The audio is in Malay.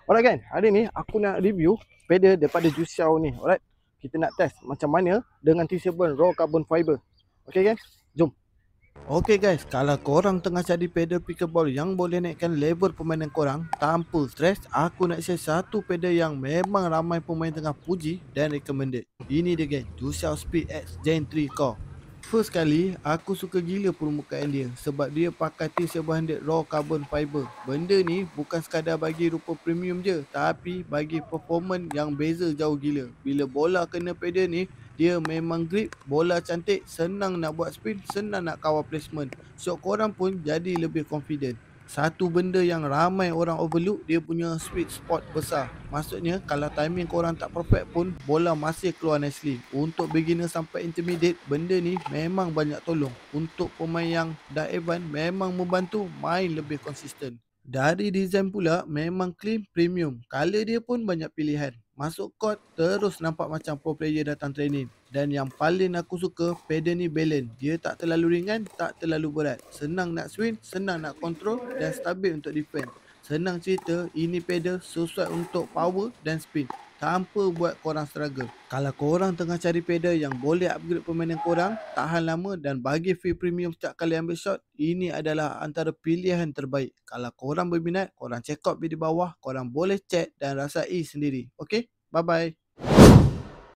Alright kan, hari ni aku nak review pedal daripada Juxiao ni. Alright, kita nak test macam mana dengan T7 raw carbon fiber. Okay kan, jom. Okay guys, kalau korang tengah cari pedal pickleball yang boleh naikkan level permainan korang tanpa stres, aku nak share satu pedal yang memang ramai pemain tengah puji dan recommended. Ini dia guys, Juxiao Speed X Gen 3 Core. First kali, aku suka gila permukaan dia sebab dia pakai T700 raw carbon fiber. Benda ni bukan sekadar bagi rupa premium je, tapi bagi performance yang beza jauh gila. Bila bola kena pedal ni, dia memang grip, bola cantik, senang nak buat spin, senang nak kawal placement. Shot korang pun jadi lebih confident. Satu benda yang ramai orang overlook, dia punya sweet spot besar. Maksudnya kalau timing korang tak perfect pun, bola masih keluar nicely. Untuk beginner sampai intermediate, benda ni memang banyak tolong. Untuk pemain yang dah advance, memang membantu main lebih konsisten. Dari design pula memang clean premium. Color dia pun banyak pilihan. Masuk court terus nampak macam pro player datang training. Dan yang paling aku suka, pedal ni balance. Dia tak terlalu ringan, tak terlalu berat. Senang nak swing, senang nak control dan stabil untuk defend. Senang cerita, ini pedal sesuai untuk power dan spin, tanpa buat korang struggle. Kalau korang tengah cari pedal yang boleh upgrade permainan korang, tahan lama dan bagi feel premium setiap kali ambil shot, ini adalah antara pilihan terbaik. Kalau korang berminat, korang check out video bawah, korang boleh check dan rasai sendiri. Okay, bye bye.